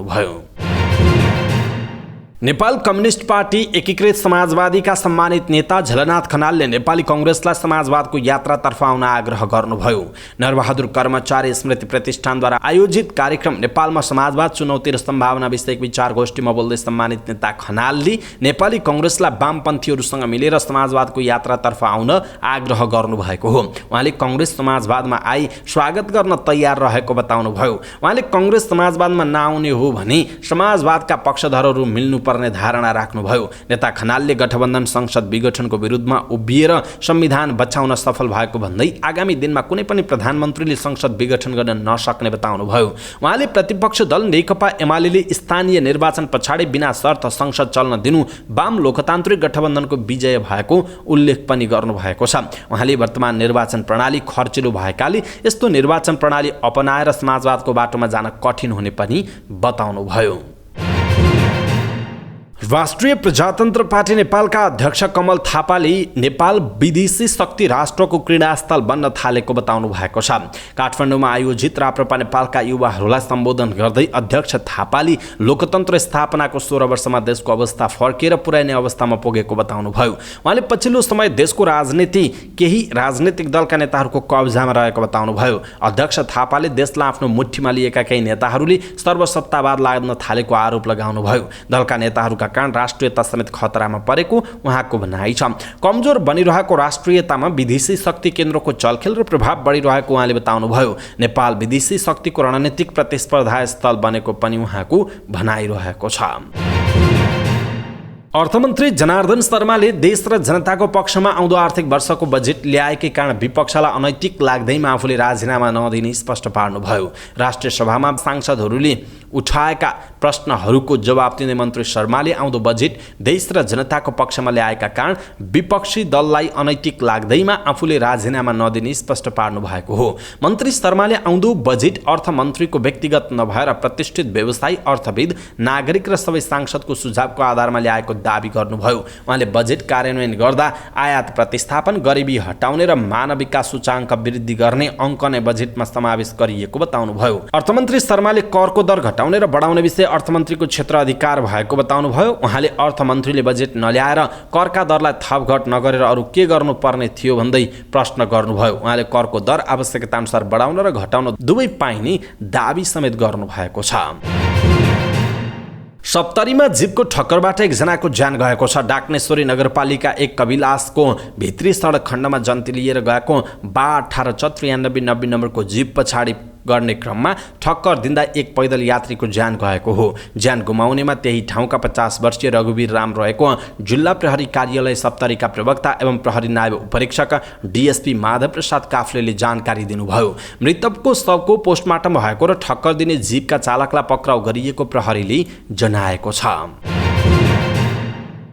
नेपाल कम्युनिस्ट पार्टी एकीकृत समाजवादीका सम्मानित नेता झलनाथ खनालले नेपाली कांग्रेसलाई समाजवादको यात्रातर्फ आउन आग्रह गर्नुभयो। नरबहादुर कर्मचारी स्मृति प्रतिष्ठानद्वारा आयोजित कार्यक्रम नेपालमा समाजवाद चुनौती र सम्भावना विषयक विचार गोष्ठीमा बोल्दै सम्मानित नेता खनालले नेपाली कांग्रेसलाई वामपन्थीहरूसँग मिलेर समाजवादको यात्रातर्फ आउन आग्रह गर्नुभएको हो। उहाँले कांग्रेस समाजवादमा आई स्वागत गर्न तयार रहेको बताउनुभयो। उहाँले कांग्रेस समाजवादमा नआउने हो भने समाजवादका पक्षधरहरू मिल्नु पर्ने धारणा राख्नुभयो। नेता खनालले गठबन्धन संसद विघटनको विरुद्धमा उभिएर संविधान बचाउन सफल भएको भन्दै आगामी दिनमा कुनै पनि प्रधानमन्त्रीले संसद विघटन गर्न नसक्ने बताउनुभयो। उहाँले प्रतिपक्ष दल नेकपा एमाले स्थानीय निर्वाचन पछाडि बिना शर्त संसद चल्न दिनु वाम लोकतान्त्रिक गठबन्धनको विजय भएको उल्लेख पनि गर्नुभएको छ। उहाँले वर्तमान निर्वाचन प्रणाली खर्चिलो भएकाले यस्तो निर्वाचन प्रणाली अपनाएर समाजवादको बाटोमा जान कठिन हुने पनि बताउनुभयो। राष्ट्रिय प्रजातन्त्र पार्टी नेपालका अध्यक्ष कमल थापाले नेपाल विदेशी शक्ति राष्ट्रको क्रीडास्थल बन्न थालेको बताउनु भएको छ। काठमाडौँमा आयोजित राप्रपा नेपालका युवाहरूलाई सम्बोधन गर्दै अध्यक्ष थापाले लोकतन्त्र स्थापनाको 16 वर्षमा देशको अवस्था फर्केर पुर्याउने अवस्थामा पुगेको बताउनुभयो। उहाँले पछिल्लो समय देशको राजनीति केही राजनीतिक दलका नेताहरूको कब्जामा रहेको बताउनुभयो। अध्यक्ष थापाले देशलाई आफ्नो मुठ्ठीमा लिएका केही नेताहरूले सर्वसत्तावाद लाग्न थालेको आरोप लगाउनुभयो। दलका नेताहरूका कारण राष्ट्रियता समेत खतरामा परेको उहाँको भनाइ छ। कमजोर बनिरहेको राष्ट्रियतामा विदेशी शक्ति केन्द्रको चलखेल र प्रभाव बढिरहेको उहाँले बताउनुभयो। नेपाल विदेशी शक्तिको रणनीतिक प्रतिस्पर्धा स्थल बनेको पनि उहाँको भनाइ रहेको छ। अर्थमन्त्री जनार्दन शर्माले देश र जनताको पक्षमा आउँदो आर्थिक वर्षको बजेट ल्याएकै कारण विपक्षलाई अनैतिक लाग्दैमा आफूले राजीनामा नदिने स्पष्ट पार्नुभयो। राष्ट्रिय सभामा सांसदहरूले उठाएका प्रश्नहरूको जवाब दिँदै मन्त्री शर्माले आउँदो बजेट देश र जनताको पक्षमा ल्याएका कारण विपक्षी दललाई अनैतिक लाग्दैमा आफूले राजीनामा नदिने स्पष्ट पार्नु भएको हो। मन्त्री शर्माले आउँदो बजेट अर्थमन्त्रीको व्यक्तिगत नभएर प्रतिष्ठित व्यवसायी, अर्थविद, नागरिक र सबै सांसदको सुझावको आधारमा ल्याएको दाबी गर्नुभयो। उहाँले बजेट कार्यान्वयन गर्दा आयात प्रतिस्थापन, गरिबी हटाउने र मानव विकास सूचाङ्क वृद्धि गर्ने अङ्क नै बजेटमा समावेश गरिएको बताउनुभयो। अर्थमन्त्री शर्माले करको दर घटाउने र बढाउने विषय अर्थमन्त्रीको क्षेत्र अधिकार भएको बताउनुभयो। उहाँले अर्थमन्त्रीले बजेट नल्याएर करका दरलाई थपघट नगरेर अरू के गर्नुपर्ने थियो भन्दै प्रश्न गर्नुभयो। उहाँले करको दर आवश्यकता अनुसार बढाउन र घटाउन दुवै पाइने दाबी समेत गर्नुभएको छ। सप्तरीमा जीपको ठक्करबाट एकजनाको ज्यान गएको छ। डाकनेश्वरी नगरपालिका 1 कविलासको भित्री सडक खण्डमा जन्ती लिएर गएको 92 नम्बरको जीप पछाडि गर्ने क्रममा ठक्कर दिँदा एक पैदल यात्रीको ज्यान गएको हो। ज्यान गुमाउनेमा त्यही ठाउँका 50 वर्षीय रघुवीर राम रहेको जिल्ला प्रहरी कार्यालय सप्तरीका प्रवक्ता एवं प्रहरी नायब उपरीक्षक डीएसपी माधव प्रसाद काफ्लेले जानकारी दिनुभयो। मृतकको शवको पोस्टमार्टम भएको र ठक्कर दिने जीपका चालकलाई पक्राउ गरिएको प्रहरीले जनाएको छ।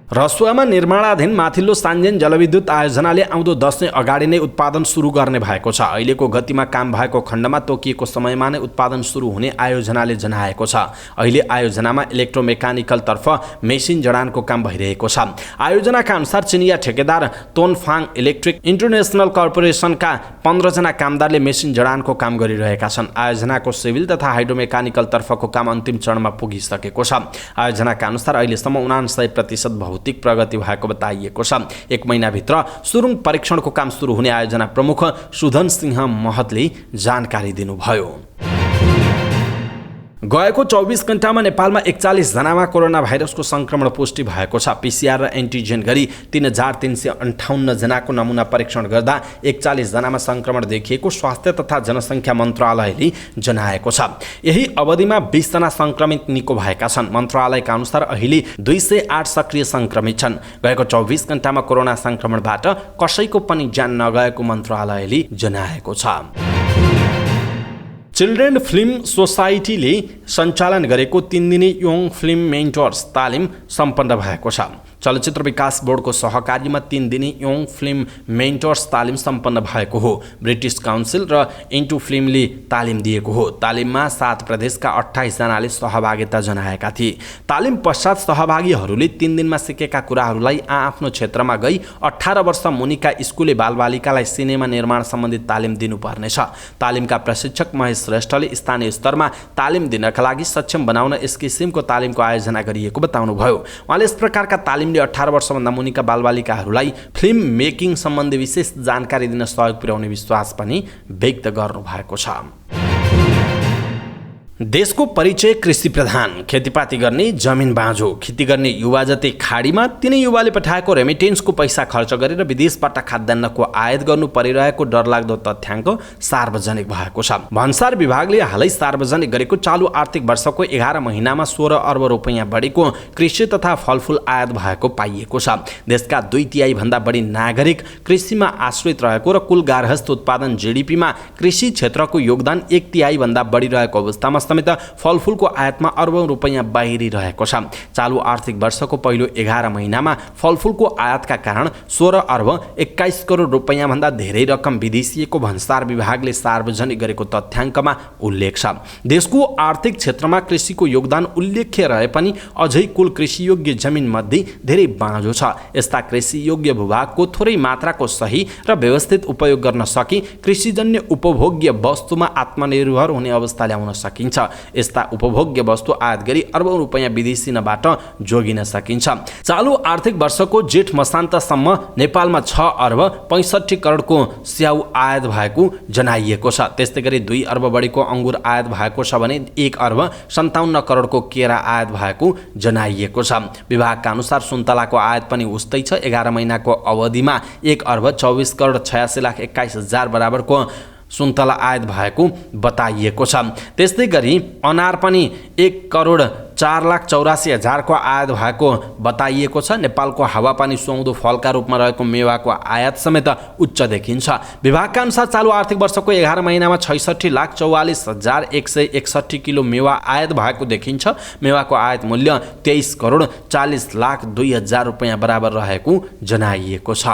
रसुवामा निर्माणाधीन माथिल्लो सान्जेन जलविद्युत आयोजनाले आउँदो दशैं अगाडि नै उत्पादन सुरु गर्ने भएको छ। अहिलेको गतिमा काम भएको खण्डमा तोकिएको समयमा नै उत्पादन सुरु हुने आयोजनाले जनाएको छ। अहिले आयोजनामा इलेक्ट्रोमेकानिकल तर्फ मेसिन जडानको काम भइरहेको छ। आयोजनाका अनुसार चिनिया ठेकेदार तोनफाङ इलेक्ट्रिक इन्टरनेसनल कर्पोरेसनका 15 जना कामदारले मेसिन जडानको काम गरिरहेका छन्। आयोजनाको सिभिल तथा हाइड्रोमेकानिकल तर्फको काम अन्तिम चरणमा पुगिसकेको छ। आयोजनाका अनुसार अहिलेसम्म 99% भौतिक प्रगति भएको बताइएको छ। 1 महिनाभित्र सुरुङ परीक्षणको काम सुरु हुने आयोजना प्रमुख सुधन सिंह महतले जानकारी दिनुभयो। गएको 24 घण्टामा नेपालमा 41 जनामा कोरोना भाइरसको संक्रमण पुष्टि भएको छ। पीसीआर र एन्टिजेन गरी 3358 जनाको नमुना परीक्षण गर्दा 41 जनामा संक्रमण देखिएको स्वास्थ्य तथा जनसङ्ख्या मन्त्रालयले जनाएको छ। यही अवधिमा 20 जना संक्रमित निको भएका छन्। मन्त्रालयका अनुसार अहिले 208 सक्रिय संक्रमित छन्। गएको 24 घण्टामा कोरोना संक्रमणबाट कसैको पनि ज्यान नगएको मन्त्रालयले जनाएको छ। चिल्ड्रेन फिल्म सोसाइटीले सञ्चालन गरेको 3 दिने यङ फिल्म मेन्टर्स तालिम सम्पन्न भएको छ। चलचित्र विकास बोर्डको सहकार्यमा 3 दिने यङ फिल्म मेन्टर्स तालिम सम्पन्न भएको हो। ब्रिटिस काउन्सिल र इन्टु फिल्मले तालिम दिएको हो। तालिममा 7 प्रदेशका 28 जनाले सहभागिता जनाएका थिए। तालिम पश्चात सहभागीहरूले 3 दिनमा सिकेका कुराहरूलाई आफ्नो क्षेत्रमा गई 18 वर्ष मुनिका स्कुले बालबालिकालाई सिनेमा निर्माण सम्बन्धी तालिम दिनुपर्नेछ। तालिमका प्रशिक्षक महेश श्रेष्ठले स्थानीय स्तरमा तालिम दिनका लागि सक्षम बनाउन यस किसिमको तालिमको आयोजना गरिएको बताउनुभयो। उहाँले यस प्रकारका तालिमले 18 वर्षभन्दा मुनिका बालबालिकाहरूलाई फिल्म मेकिङ सम्बन्धी विशेष जानकारी दिन सहयोग पुर्याउने विश्वास पनि व्यक्त गर्नुभएको छ। देशको परिचय कृषि प्रधान, खेतीपाती गर्ने जमिन बाँझो, खेती गर्ने युवा जति खाडीमा, तिनै युवाले पठाएको रेमिटेन्सको पैसा खर्च गरेर विदेशबाट खाद्यान्नको आयात गर्नु परिरहेको डरलाग्दो तथ्याङ्क सार्वजनिक भएको छ। भन्सार विभागले हालै सार्वजनिक गरेको चालु आर्थिक वर्षको 11 महिनामा 16 अर्ब रुपैयाँ बढीको कृषि तथा फलफुल आयात भएको पाइएको छ। देशका 2/3 भन्दा बढी नागरिक कृषिमा आश्रित रहेको र कुल गार्हस्थ उत्पादन जीडीपीमा कृषि क्षेत्रको योगदान 1/3 भन्दा बढी रहेको अवस्थामा समेत फलफुलको आयातमा अर्बौं रुपैयाँ बाहिरिरहेको छ। चालु आर्थिक वर्षको पहिलो 11 महिनामा फलफुलको आयातका कारण 16 अर्ब 21 करोड रुपैयाँ भन्दा धेरै रकम विदेशिएको भन्सार विभागले सार्वजनिक गरेको तथ्याङ्कमा उल्लेख छ। देशको आर्थिक क्षेत्रमा कृषिको योगदान उल्लेख्य रहे पनि अझै कुल कृषियोग्य जमिन मध्ये धेरै बाँझो छ। यस्ता कृषियोग्य भूभागको थोरै मात्राको सही र व्यवस्थित उपयोग गर्न सकी कृषिजन्य उपभोग्य वस्तुमा आत्मनिर्भर हुने अवस्था ल्याउन सकिन्छ। यस्ता उपभोग्य वस्तु आयात गरी अर्बौं रुपैयाँ विदेशीबाट जोगिन सकिन्छ। चालु आर्थिक वर्षको जेठ मसान्तसम्म नेपालमा 6 अर्ब 65 करोडको स्याउ आयात भएको जनाइएको छ। त्यस्तै गरी 2 अर्ब बढीको अंगुर आयात भएको छ भने 1 अर्ब 57 करोडको केरा आयात भएको जनाइएको छ। विभागका अनुसार सुन्तलाको आयात पनि उस्तै छ। 11 महिनाको अवधिमा 1 अर्ब 24 करोड 86 लाख 21 हजार बराबरको सुन्तला आयात भएको बताइएको छ। त्यस्तै गरी अनार पनि 1 करोड 4 लाख 84 हजारको आयात भएको बताइएको छ। नेपालको हावापानी सुहाउँदो फलका रूपमा रहेको मेवाको आयात समेत उच्च देखिन्छ। विभागका अनुसार चालु आर्थिक वर्षको 11 महिनामा 66 लाख 44 हजार 161 किलो मेवा आयात भएको देखिन्छ। मेवाको आयात मूल्य 23 करोड 40 लाख 2 हजार रुपैयाँ बराबर रहेको जनाइएको छ।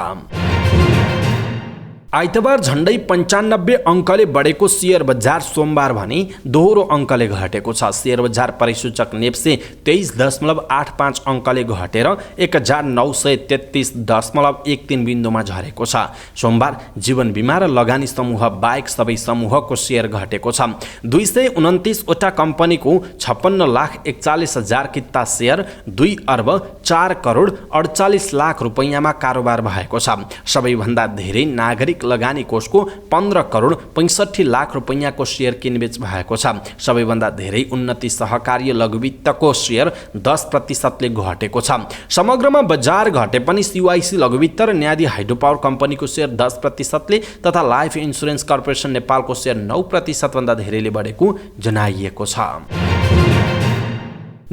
आइतबार झण्डै 95 अङ्कले बढेको शेयर बजार सोमबार भने दोहोरो अङ्कले घटेको छ। शेयर बजार परिसूचक नेप्से 23.85 अङ्कले घटेर 1933.13 बिन्दुमा झरेको छ। सोमबार जीवन बिमा र लगानी समूह बाहेक सबै समूहको शेयर घटेको छ। 229 वटा कम्पनीको 56 लाख 41 हजार किता शेयर 2 अर्ब 4 करोड 48 लाख रुपैयाँमा कारोबार भएको छ। सबैभन्दा धेरै नागरिक लगानी कोषको 15 करोड 65 लाख रुपैयाँको शेयर किनबेच भएको छ। सबैभन्दा धेरै उन्नति सहकारी लघुवित्तको शेयर 10% घटेको छ। समग्रमा बजार घटे पनि CYC लघुवित्त र न्यादी हाइड्रोपावर कम्पनीको शेयर 10% तथा लाइफ इन्सुरेन्स कर्पोरेसन नेपालको शेयर 9% भन्दा धेरैले बढेको जनाइएको छ।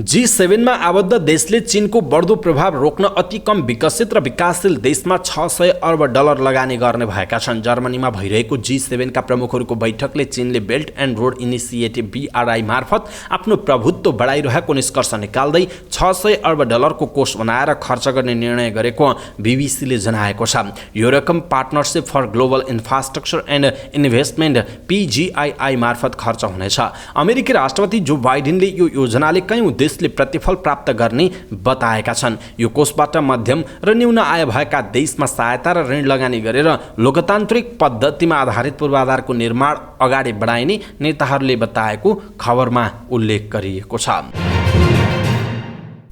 G7 मा आबद्ध देशले चीनको बढ्दो प्रभाव रोक्न अति कम विकसित र विकासशील देशमा 600 अर्ब डलर लगानी गर्ने भएका छन्। जर्मनीमा भइरहेको G7 का प्रमुखहरूको बैठकले चीनले belt and road initiative BRI मार्फत आफ्नो प्रभुत्व बढाइरहेको निष्कर्ष निकाल्दै 600 अर्ब डलरको कोष बनाएर खर्च गर्ने निर्णय गरेको BBC ले जनाएको छ। यो रकम partnership for global infrastructure and investment PGII मार्फत खर्च हुनेछ। अमेरिकी राष्ट्रपति जो बाइडेनले यो योजनाले कयौं देशले प्रतिफल प्राप्त गर्ने बताएका छन्। यो कोषबाट मध्यम र न्यून आय भएका देशमा सहायता र ऋण लगानी गरेर लोकतान्त्रिक पद्धतिमा आधारित पूर्वाधारको निर्माण अगाडि बढाइने नेताहरूले बताएको खबरमा उल्लेख गरिएको छ।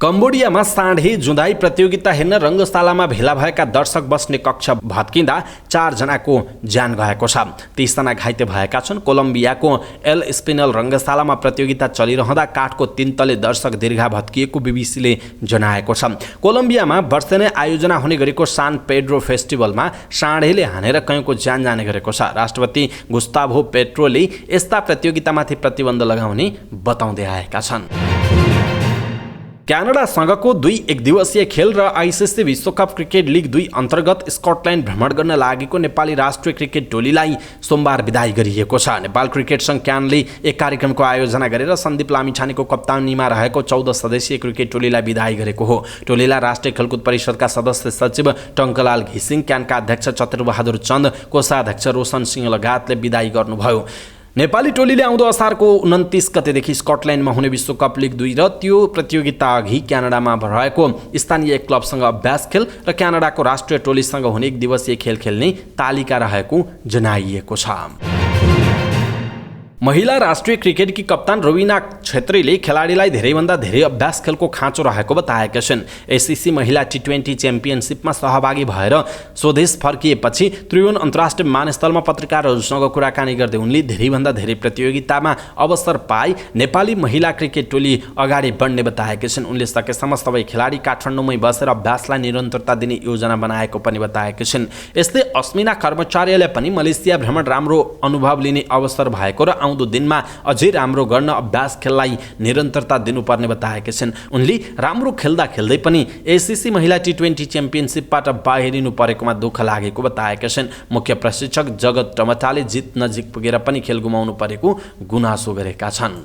कम्बोडियामा साँढे जुधाई प्रतियोगिता हेर्न रङ्गशालामा भेला भएका दर्शक बस्ने कक्ष भत्किँदा 4 जनाको ज्यान गएको छ। 30 जना घाइते भएका छन्। कोलम्बियाको एल स्पिनल रङ्गशालामा प्रतियोगिता चलिरहँदा काठको 3 तले दर्शक दीर्घा भत्किएको बीबीसीले जनाएको छ। कोलम्बियामा वर्षेनै आयोजना हुने गरेको सान पेड्रो फेस्टिभलमा साँढेले हानेर कयौंको ज्यान जाने गरेको छ। राष्ट्रपति गुस्ताभो पेट्रोले यस्ता प्रतियोगितामाथि प्रतिबन्ध लगाउने बताउँदै आएका छन्। क्यानाडासँगको 2 एकदिवसीय खेल र आइसिसी विश्वकप क्रिकेट लिग 2 अन्तर्गत स्कटल्यान्ड भ्रमण गर्न लागेको नेपाली राष्ट्रिय क्रिकेट टोलीलाई सोमबार बिदाई गरिएको छ। नेपाल क्रिकेट सङ्घ क्यानले एक कार्यक्रमको आयोजना गरेर सन्दीप लामिछानेको कप्तानीमा रहेको 14 सदस्यीय क्रिकेट टोलीलाई बिदाई गरेको हो। टोलीलाई राष्ट्रिय खेलकुद परिषदका सदस्य सचिव टङ्कलाल घिसिङ, क्यानका अध्यक्ष चतुरबहादुर चन्द, कोषाध्यक्ष रोशन सिंह लगायतले बिदाई गर्नुभयो। नेपाली टोलीले आउँदो असारको 29 गतेदेखि स्कटल्यान्डमा हुने विश्वकप लिग 2 र त्यो प्रतियोगिता अघि क्यानाडामा रहेको स्थानीय क्लबसँग अभ्यास खेल र क्यानाडाको राष्ट्रिय टोलीसँग हुने एक दिवसीय खेल खेल्ने तालिका रहेको जनाइएको छ। महिला राष्ट्रिय क्रिकेटकी कप्तान रविना छेत्रीले खेलाडीलाई धेरैभन्दा धेरै अभ्यास खेलको खाँचो रहेको बताएका छन्। एसिसी महिला टी20 च्याम्पियनसिपमा सहभागी भएर स्वदेश फर्किएपछि त्रिभुवन अन्तर्राष्ट्रिय विमानस्थलमा पत्रकारहरूसँग कुराकानी गर्दै उनले धेरैभन्दा धेरै प्रतियोगितामा अवसर पाए नेपाली महिला क्रिकेट टोली अगाडि बढ्ने बताएका छन्। उनले सकेसम्म सबै खेलाडी काठमाडौँमै बसेर अभ्यासलाई निरन्तरता दिने योजना बनाएको पनि बताएका छन्। यस्तै अस्मिना कर्मचारीले पनि मलेसिया भ्रमण राम्रो अनुभव लिने अवसर भएको र आउँदो दिनमा अझै राम्रो गर्न अभ्यास खेललाई निरन्तरता दिनुपर्ने बताएका छन्। उनले राम्रो खेल्दा खेल्दै पनि एसिसी महिला टी20 च्याम्पियनसिपबाट बाहिरिनु परेकोमा दुःख लागेको बताएका छन्। मुख्य प्रशिक्षक जगत टमटाले जित नजिक पुगेर पनि खेल गुमाउनु परेको गुनासो गरेका छन्।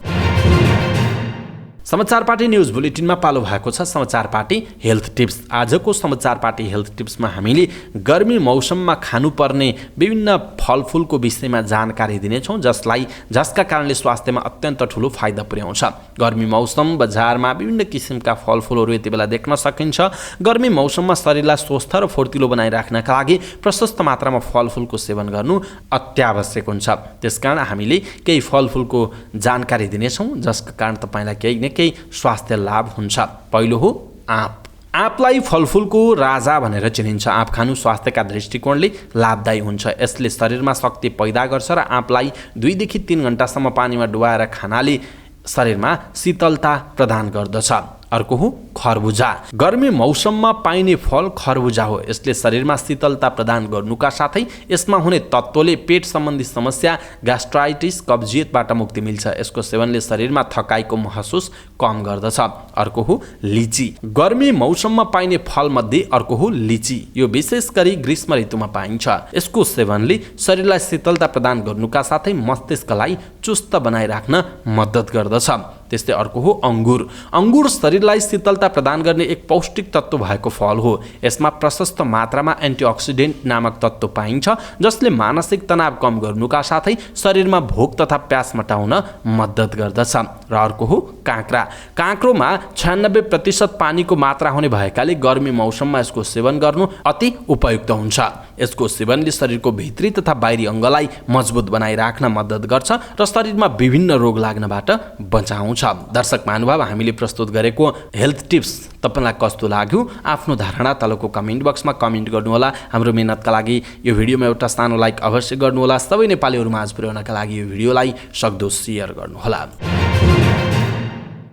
समाचार पार्टी न्युज बुलेटिनमा पालो भएको छ समाचार पार्टी हेल्थ टिप्स। आजको समाचार पार्टी हेल्थ टिप्समा हामीले गर्मी मौसममा खानुपर्ने विभिन्न फलफुलको विषयमा जानकारी दिनेछौँ जसका कारणले स्वास्थ्यमा अत्यन्त ठुलो फाइदा पुर्याउँछ। गर्मी मौसम बजारमा विभिन्न किसिमका फलफुलहरू यति बेला देख्न सकिन्छ। गर्मी मौसममा शरीरलाई स्वस्थ र फुर्तिलो बनाइराख्नका लागि प्रशस्त मात्रामा फलफुलको सेवन गर्नु अत्यावश्यक हुन्छ। त्यसकारण हामीले केही फलफुलको जानकारी दिनेछौँ जसका कारण तपाईँलाई केही न केही स्वास्थ्य लाभ हुन्छ। पहिलो हो आँप। आँपलाई फलफुलको राजा भनेर चिनिन्छ। आँप खानु स्वास्थ्यका दृष्टिकोणले लाभदायी हुन्छ। यसले शरीरमा शक्ति पैदा गर्छ र आँपलाई 2 देखि 3 घण्टासम्म पानीमा डुबाएर खानाले शरीरमा शीतलता प्रदान गर्दछ। अर्को हो खरबुजा। गर्मी मौसममा पाइने फल खरबुजा हो। यसले शरीरमा शीतलता प्रदान गर्नुका साथै यसमा हुने तत्त्वले पेट सम्बन्धी समस्या, ग्यास्ट्राइटिस, कब्जियतबाट मुक्ति मिल्छ। यसको सेवनले शरीरमा थकाइको महसुस कम गर्दछ। अर्को हो लिची। गर्मी मौसममा पाइने फलमध्ये अर्को हो लिची। यो विशेष गरी ग्रीष्म ऋतुमा पाइन्छ। यसको सेवनले शरीरलाई शीतलता प्रदान गर्नुका साथै मस्तिष्कलाई चुस्त बनाइराख्न मद्दत गर्दछ। त्यस्तै अर्को हो अंगुर। अंगुर शरीरलाई शीतलता प्रदान गर्ने एक पौष्टिक तत्त्व भएको फल हो। यसमा प्रशस्त मात्रामा एन्टिअक्सिडेन्ट नामक तत्त्व पाइन्छ जसले मानसिक तनाव कम गर्नुका साथै शरीरमा भोक तथा प्यास मेटाउन मद्दत गर्दछ। र अर्को हो काँक्रा। काँक्रोमा 96% पानीको मात्रा हुने भएकाले गर्मी मौसममा यसको सेवन गर्नु अति उपयुक्त हुन्छ। यसको सेवनले शरीरको भित्री तथा बाहिरी अङ्गलाई मजबुत बनाइराख्न मद्दत गर्छ र शरीरमा विभिन्न रोग लाग्नबाट बचाउँछ। दर्शक महानुभाव, हामीले प्रस्तुत गरेको हेल्थ टिप्स तपाईलाई कस्तो लाग्यो आफ्नो धारणा तलको कमेन्ट बक्समा कमेन्ट गर्नुहोला। हाम्रो मेहनतका लागि यो भिडियोमा एउटा सानो लाइक अवश्य गर्नुहोला। सबै नेपालीहरू माझ पुर्याउनका लागि यो भिडियोलाई सक्दो शेयर गर्नुहोला।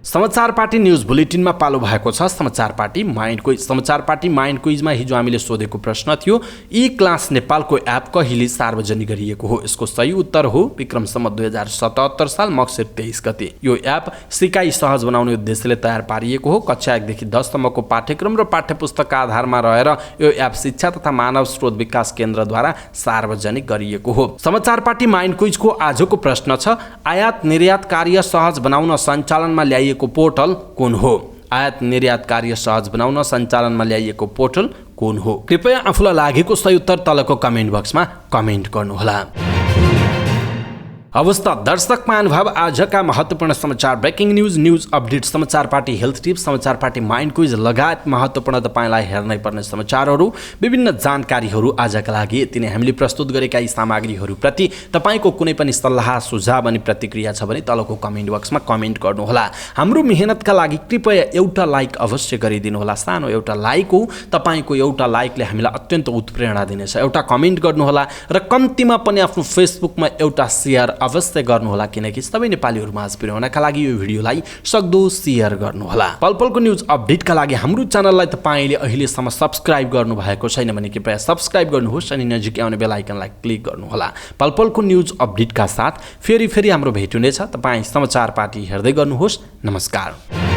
समाचार पार्टी न्युज बुलेटिनमा पालो भएको छ समाचार पार्टी माइन्ड क्विज। समाचार पार्टी माइन्ड क्विजमा हिजो हामीले सोधेको प्रश्न थियो, ई क्लास नेपालको एप कहिले सार्वजनिक गरिएको हो? यसको सही उत्तर हो विक्रम सम्वत 2077 साल मक्सिर 23 गते। यो एप सिकाइ सहज बनाउने उद्देश्यले तयार पारिएको हो। कक्षा 1 देखि 10 सम्मको पाठ्यक्रम र पाठ्यपुस्तकका आधारमा रहेर यो एप शिक्षा तथा मानव स्रोत विकास केन्द्रद्वारा सार्वजनिक गरिएको हो। समाचार पार्टी माइन्ड क्विजको आजको प्रश्न छ, आयात निर्यात कार्य सहज बनाउन सञ्चालनमा ल्याइएको पोर्टल कुन हो? आयात निर्यात कार्य सहज बनाउन सञ्चालनमा ल्याइएको पोर्टल कुन हो? कृपया आफूलाई लागेको सही उत्तर तलको कमेन्ट बक्समा कमेन्ट गर्नुहोला। हवस् त दर्शक महानुभाव, आजका महत्त्वपूर्ण समाचार, ब्रेकिङ न्युज अपडेट, समाचार पार्टी हेल्थ टिप्स, समाचार पार्टी माइन्ड क्विज लगायत महत्त्वपूर्ण तपाईँलाई हेर्नै पर्ने समाचारहरू, विभिन्न जानकारीहरू आजका लागि यति नै। हामीले प्रस्तुत गरेका यी सामग्रीहरूप्रति तपाईँको कुनै पनि सल्लाह सुझाव अनि प्रतिक्रिया छ भने तलको कमेन्ट बक्समा कमेन्ट गर्नुहोला। हाम्रो मेहनतका लागि कृपया एउटा लाइक अवश्य गरिदिनुहोला। सानो एउटा लाइक हो, तपाईँको एउटा लाइकले हामीलाई अत्यन्त उत्प्रेरणा दिनेछ। एउटा कमेन्ट गर्नुहोला र कम्तीमा पनि आफ्नो फेसबुकमा एउटा सेयर अवश्य गर्नुहोला, किनकि सबै नेपालीहरू माझ पुर्याउनका लागि यो भिडियोलाई सक्दो सेयर गर्नुहोला। पलपलको न्युज अपडेटका लागि हाम्रो च्यानललाई तपाईँले अहिलेसम्म सब्स्क्राइब गर्नुभएको छैन भने कृपया सब्स्क्राइब गर्नुहोस् अनि नजिकै आउने बेल आइकनलाई क्लिक गर्नुहोला। पलपलको न्युज अपडेटका साथ फेरि हाम्रो भेट हुनेछ। तपाईँ समाचार पार्टी हेर्दै गर्नुहोस्। नमस्कार।